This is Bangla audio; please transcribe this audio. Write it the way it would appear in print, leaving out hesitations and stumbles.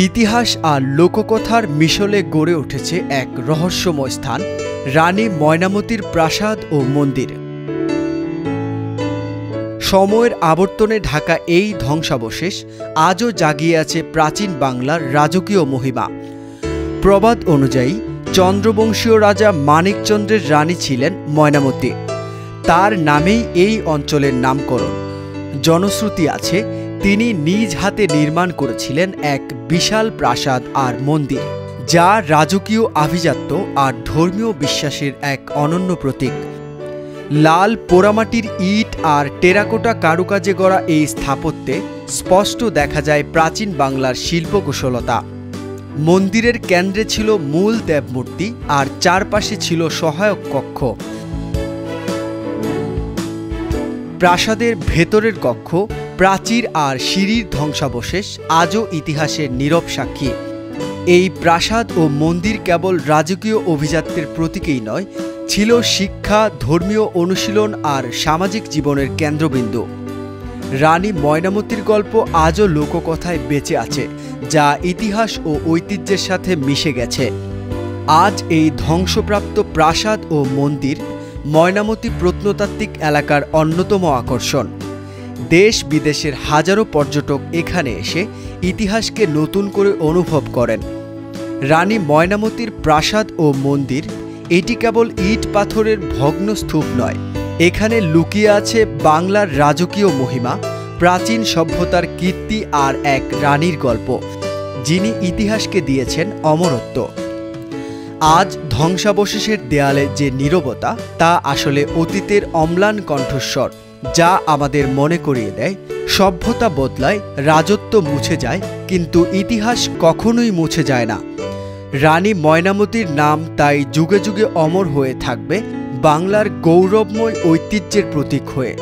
ইতিহাস আর লোককথার মিশলে গড়ে উঠেছে এক রহস্যময় স্থান, রানী ময়নামতির প্রাসাদ ও মন্দির। সময়ের আবর্তনে ঢাকা এই ধ্বংসাবশেষ আজও জাগিয়ে আছে প্রাচীন বাংলার রাজকীয় মহিমা। প্রবাদ অনুযায়ী চন্দ্রবংশীয় রাজা মানিকচন্দ্রের রানী ছিলেন ময়নামতি। তার নামেই এই অঞ্চলের নামকরণ। জনশ্রুতি আছে তিনি নিজ হাতে নির্মাণ করেছিলেন এক বিশাল প্রাসাদ আর মন্দির, যা রাজকীয় আভিজাত্য আর ধর্মীয় বিশ্বাসের এক অনন্য প্রতীক। লাল পোড়ামাটির ইট আর টেরাকোটা কারুকাজে গড়া এই স্থাপত্যে স্পষ্ট দেখা যায় প্রাচীন বাংলার শিল্পকুশলতা। মন্দিরের কেন্দ্রে ছিল মূল দেবমূর্তি আর চারপাশে ছিল সহায়ক কক্ষ। প্রাসাদের ভেতরের কক্ষ, প্রাচীর আর সিঁড়ির ধ্বংসাবশেষ আজও ইতিহাসের নীরব সাক্ষী। এই প্রাসাদ ও মন্দির কেবল রাজকীয় অভিজাত্যের প্রতীকই নয়, ছিল শিক্ষা, ধর্মীয় অনুশীলন আর সামাজিক জীবনের কেন্দ্রবিন্দু। রানী ময়নামতির গল্প আজও লোককথায় বেঁচে আছে, যা ইতিহাস ও ঐতিহ্যের সাথে মিশে গেছে। আজ এই ধ্বংসপ্রাপ্ত প্রাসাদ ও মন্দির ময়নামতি প্রত্নতাত্ত্বিক এলাকার অন্যতম আকর্ষণ। দেশ বিদেশের হাজারো পর্যটক এখানে এসে ইতিহাসকে নতুন করে অনুভব করেন। রানী ময়নামতির প্রাসাদ ও মন্দির এটি কেবল ইট পাথরের ভগ্ন স্তূপ নয়, এখানে লুকিয়ে আছে বাংলার রাজকীয় মহিমা, প্রাচীন সভ্যতার কীর্তি আর এক রানীর গল্প, যিনি ইতিহাসকে দিয়েছেন অমরত্ব। আজ ধ্বংসাবশেষের দেয়ালে যে নীরবতা, তা আসলে অতীতের অম্লান কণ্ঠস্বর, যা আমাদের মনে করিয়ে দেয় সভ্যতা বদলায়, রাজত্ব মুছে যায়, কিন্তু ইতিহাস কখনোই মুছে যায় না। রানী ময়নামতির নাম তাই যুগে যুগে অমর হয়ে থাকবে, বাংলার গৌরবময় ঐতিহ্যের প্রতীক হয়ে।